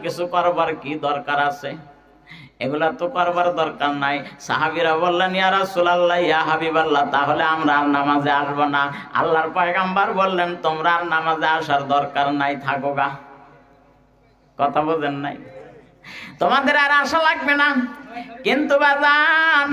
কিছু করবার কি দরকার আছে? এগুলা তো করবার দরকার নাই। সাহাবীরা বললেন, ইয়া রাসূলুল্লাহ, ইয়া হাবিবাল্লাহ, তাহলে আমরা আর নামাজে আসবো না। আল্লাহর পয়গম্বর বললেন, তোমরা আর নামাজে আসার দরকার নাই, থাকো গা। কথা বোঝেন নাই? তোমাদের আর আশা লাগবে না। কিন্তু বাজান,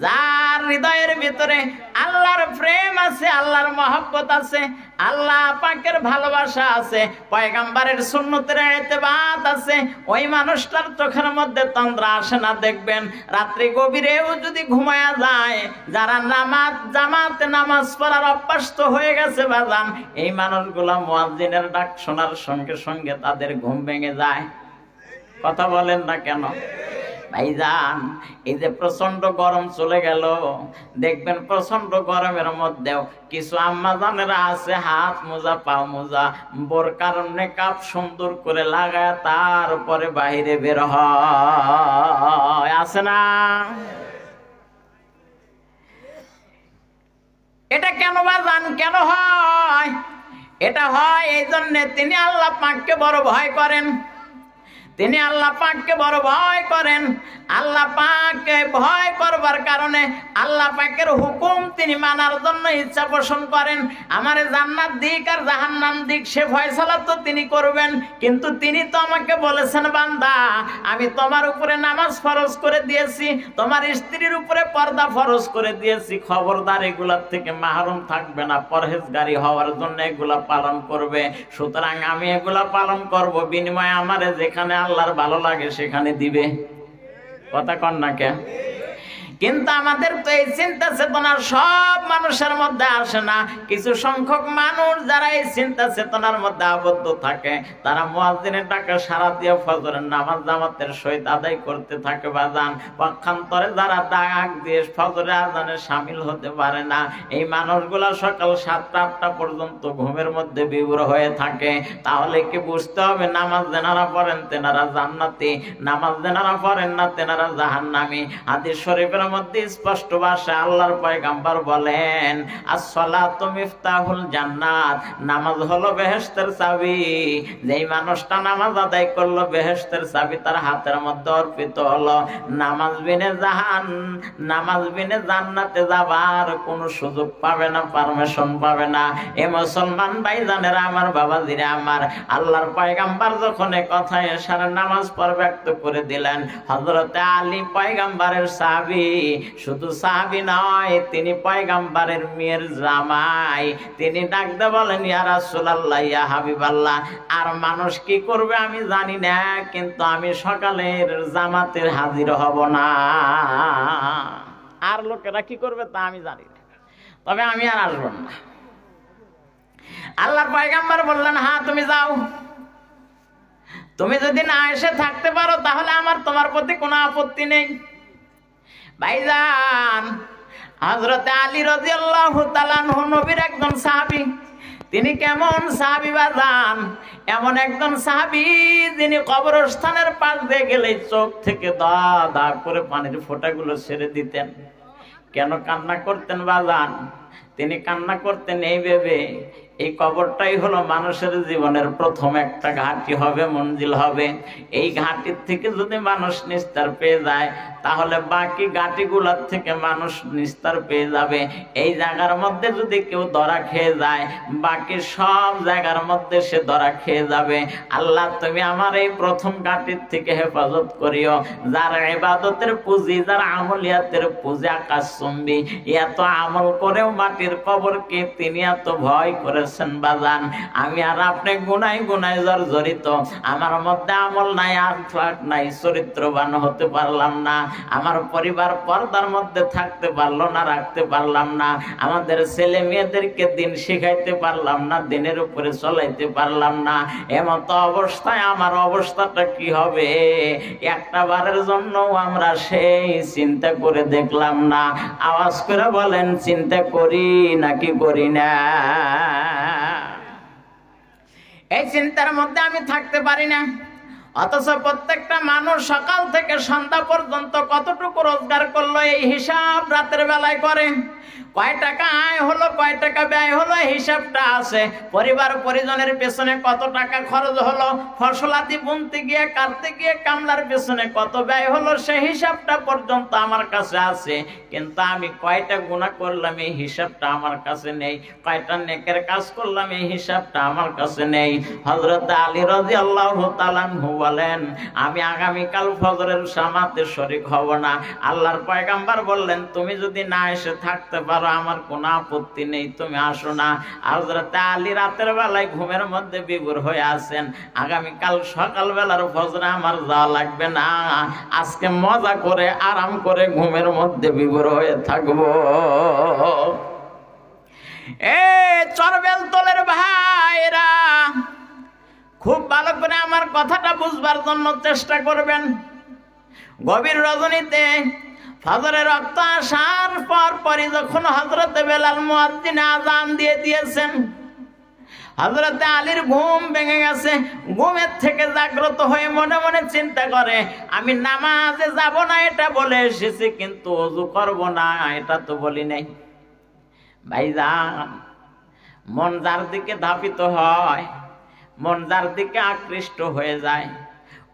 যার হৃদয়ের ভিতরে আল্লাহর প্রেম আছে, আল্লাহর মহব্বত আছে, আল্লাহ পাকের ভালোবাসা আছে, পয়গম্বরের সুন্নতের ইত্তেবাত আছে, ওই মানুষটার চোখের মধ্যে তন্দ্রা আসে না। দেখবেন রাত্রি গভীরেও যদি ঘুমায়া যায়, যারা জামাতে নামাজ পড়ার অভ্যস্ত হয়ে গেছে বাজান, এই মানুষগুলা মুয়াজ্জিনের ডাক শোনার সঙ্গে সঙ্গে তাদের ঘুম ভেঙে যায়। কথা বলেন না কেন ভাইজান? এই যে প্রচন্ড গরম চলে গেল, দেখবেন প্রচন্ড গরমের মধ্যেও কিছু আম্মা জানেরা আছে, হাত মোজা পা মোজা বোরকার নেকাব সুন্দর করে লাগায় তারপরে বাইরে বের হয়, আছে না? এটা কেন বাজান, কেন হয়? এটা হয় এই জন্যে তিনি আল্লাহ পাককে বড় ভয় করেন। তিনি আল্লাহ পাককে বড় ভয় করেন। আল্লাহ পাককে ভয় করবার কারণে আল্লাহ পাকের হুকুম তিনি মানার জন্য ইচ্ছা পোষণ করেন। আমারে জান্নাত দিক আর জাহান্নাম দিক সে ফয়সালা তো তিনি করবেন, কিন্তু তিনি তো আমাকে বলেছেন, বান্দা আমি তোমার উপরে নামাজ ফরজ করে দিয়েছি, তোমার স্ত্রীর উপরে পর্দা ফরজ করে দিয়েছি, খবরদার এগুলার থেকে মাহরুম থাকবে না, পরহেজগারী হওয়ার জন্য এগুলা পালন করবে। সুতরাং আমি এগুলা পালন করব, বিনিময়ে আমারে যেখানে আল্লাহর ভালো লাগে সেখানে দিবে। কথা কন না কে? কিন্তু আমাদের তো এই চিন্তা চেতনা সব মানুষের মধ্যে আসে না। কিছু সংখ্যক মানুষ যারা এই চিন্তা চেতনার মধ্যে আবদ্ধ থাকে, তারা মুয়াজ্জিনের ডাকে সারা দিয়ে ফজরের নামাজ জামাতের সহিত আদায় করতে থাকে বাজান। পক্ষান্তরে যারা ডাক দিয়ে ফজরের আজানে শামিল হতে পারে না, এই মানুষগুলা সকাল 7টা-8টা পর্যন্ত ঘুমের মধ্যে বিভোর হয়ে থাকে। তাহলে কি বুঝতে হবে, নামাজ যেনারা পড়েন তেনারা জান্নাতি, নামাজ যেনারা পড়েন না তেনারা জাহান্নামী। হাদিস শরীফের মধ্যে স্পষ্ট ভাষায় আল্লাহর পয়গম্বর বলেন, as-সালাতু মিফতাহুল জান্নাত, নামাজ হলো বেহেশতের চাবি। যেই মানুষটা নামাজ আদায় করলো, বেহেশতের চাবি তার হাতের মধ্যে অর্পিত হলো। নামাজ বিনে জান্নাতে যাবার কোনো সুযোগ পাবে না, পারমিশন পাবে না। এ মুসলমান ভাইজানেরা আমার, বাবাজিরা আমার, আল্লাহর পয়গম্বর যখন এ কথা এশারে নামাজ পড় ব্যক্ত করে দিলেন, হযরতে আলী পয়গম্বরের সাহাবী, শুধু সাহাবী নয়, তিনি পয়গম্বরের মেয়ের জামাই। তিনি ডাকতে বলেন, ইয়া রাসূলুল্লাহ, ইয়া হাবিবাল্লাহ, আর মানুষ কি করবে আমি জানি না, কিন্তু আমি সকালের জামাতের হাজির হব না। আর লোকেরা কি করবে তা আমি জানি না, তবে আমি আর আসব না। আল্লাহর পয়গম্বর বললেন, হ্যাঁ তুমি যাও, তুমি যদি না এসে থাকতে পারো তাহলে আমার তোমার প্রতি কোনো আপত্তি নেই। ভাইজান, হযরতে আলী রাদিয়াল্লাহু তাআলা আনহু নবীর একজন সাহাবী। তিনি কেমন সাহাবী বাজান? এমন একজন সাহাবী যিনি কবরস্থানের পাশ দিয়ে গেলে চোখ থেকে দা দা করে পানির ফোঁটাগুলো ছেড়ে দিতেন। কেন কান্না করতেন বাজান? তিনি কান্না করতেন এই ভেবে, এই কবরটাই হলো মানুষের জীবনের প্রথম একটা ঘাঁটি হবে, মঞ্জিল হবে। এই ঘাঁটির থেকে যদি মানুষ নিস্তার পেয়ে যায়, তাহলে বাকি ঘাঁটিগুলোর থেকে মানুষ নিস্তার পেয়ে যাবে। এই জায়গার মধ্যে যদি কেউ ধরা খেয়ে যায়, বাকি সব জায়গার মধ্যে সে ধরা খেয়ে যাবে। আল্লাহ তুমি আমার এই প্রথম ঘাঁটির থেকে হেফাজত করিও। যার ইবাদতের পুঁজি, যার আমলিয়াতের পুঁজি আকাশচুম্বী, এত আমল করেও মাটির কবরকে তিনি এত ভয় করেছেন বাজান। আমি আর আপনি গুনায় গুনায় জর্জরিত, আমার মধ্যে আমল নাই, আখলাক নাই, চরিত্রবান হতে পারলাম না। আমার পরিবার পর্দার মধ্যে থাকতে পারলো না, রাখতে পারলাম না। আমাদের ছেলে মেয়েদেরকে দিন শিখাইতে পারলাম না, দিনের উপরে চলাইতে পারলাম না। এমত অবস্থায় আমার অবস্থাটা কি হবে? একটা বারের জন্য আমরা সেই চিন্তা করে দেখলাম না। আওয়াজ করে বলেন, চিন্তা করি নাকি করি না? এই চিন্তার মধ্যে আমি থাকতে পারি না। অথচ প্রত্যেকটা মানুষ সকাল থেকে সন্ধ্যা পর্যন্ত কতটুকু রোজগার করলো এই হিসাব রাতের বেলায় করে। কয় টাকা আয় হলো, কয় টাকা ব্যয় হলো, হিসাবটা আছে। পরিবার পরিজনের পেছনে কত টাকা খরচ হলো, ফসলাদি বুনতে গিয়ে কাটতে গিয়ে কামলার পেছনে কত ব্যয় হলো, সেই হিসাবটা পর্যন্ত আমার কাছে আছে। কিন্তু আমি কয়টা গুনাহ করলাম এই হিসাবটা আমার কাছে নেই, কয়টা নেকের কাজ করলাম এই হিসাবটা আমার কাছে নেই। হযরত আলী রাদিয়াল্লাহু তাআলা আনহু বলেন, আমি আগামীকাল ফজরের সামাতে শরীক হব না। আল্লাহর পয়গম্বর বললেন, তুমি যদি না এসে থাকতে পারো আমার কোনো আপত্তি নেই, তুমি আসো না। হযরত আলী রাতের বেলায় ঘুমের মধ্যে বিভোর হয়ে আছেন, আগামীকাল সকালবেলার ফজরে আমার যাওয়া লাগবে না, আজকে মজা করে আরাম করে ঘুমের মধ্যে বিভোর হয়ে থাকবো। এ চরবেল তলের ভাইরা, খুব ভালো করে আমার কথাটা বুঝবার জন্য চেষ্টা করবেন। গভীর রজনীতে ফজরের রক্ত আসার পরই যখন হযরত বেলাল মুয়াজ্জিন আযান দিয়ে দিয়েছেন, হযরত আলীর ঘুম ভেঙে গেছে। ঘুমের থেকে জাগ্রত হয়ে মনে মনে চিন্তা করে, আমি নামাজে যাব না এটা বলে এসেছি, কিন্তু ওযু করব না এটা তো বলি নাই। ভাইজান, মন যার দিকে ধাবিত হয়, মন যার দিকে আকৃষ্ট হয়ে যায়,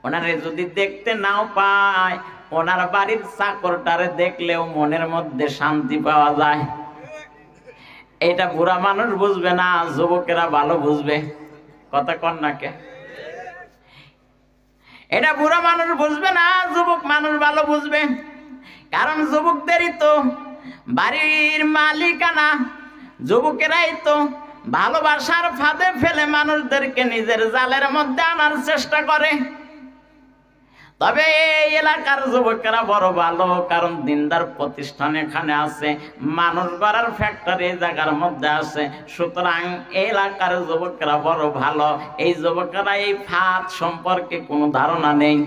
ওনারে যদি দেখতে নাও পায়, ওনার বাড়ির চাকরটারে দেখলেও মনের মধ্যে শান্তি পাওয়া যায়। এটা বুড়া মানুষ বুঝবে না, যুবকেরা ভালো বুঝবে। কথা কন না কে? এটা বুড়া মানুষ বুঝবে না, যুবক মানুষ ভালো বুঝবে। কারণ যুবকদেরই তো বাড়ির মালিকানা, যুবকেরাই তো ভালোবাসার ফাঁদে ফেলে মানুষদেরকে নিজের জালের মধ্যে আনার চেষ্টা করে। তবে এই এলাকার যুবকেরা বড় ভালো, কারণ দিনদার প্রতিষ্ঠান এখানে আছে, মানুষ গড়ার ফ্যাক্টরি জায়গার মধ্যে আছে। সুতরাং এই এলাকার যুবকেরা বড় ভালো। এই যুবকেরা এই ফাঁদ সম্পর্কে কোনো ধারণা নেই।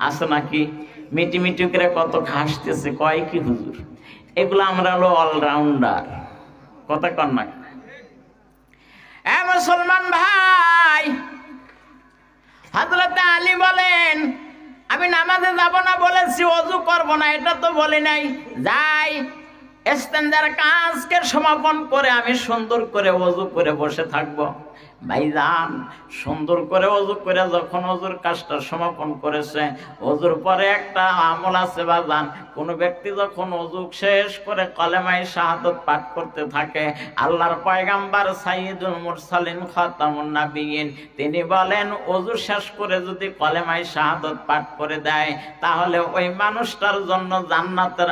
আছে নাকি? মিটি মিটি করে কত হাসতেছে, কয় কি হুজুর, এগুলো আমরা হলো অলরাউন্ডার। কথা কন না? মুসলমান ভাই, হযরত আলী বলেন, আমি নামাজে যাব না বলেছি, ওযু করব না এটা তো বলি নাই। যাই ইস্তেঞ্জার কাজকে সমাপন করে আমি সুন্দর করে ওযু করে বসে থাকবো। ভাইজান, সুন্দর করে ওযু করে যখন ওযুর কাজটা সমাপন করেছে, ওযুর পরে একটা আমল আছে বাজান। কোন ব্যক্তি যখন ওযু শেষ করে কলেমায়ে শাহাদাত পাঠ করতে থাকে, আল্লাহর পয়গম্বর সাইয়্যিদুল মুরসালিন খাতামুন নাবিয়্যিন তিনি বলেন, ওযু শেষ করে যদি কলেমায়ে শাহাদাত পাঠ করে দেয়, তাহলে ওই মানুষটার জন্য জান্নাতের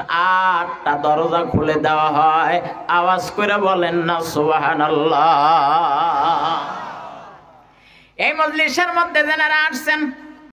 8টা দরজা খুলে দেওয়া হয়। আওয়াজ করে বলেন না সুবহানাল্লাহ। এই মজলিসের মধ্যে যারা আসছেন,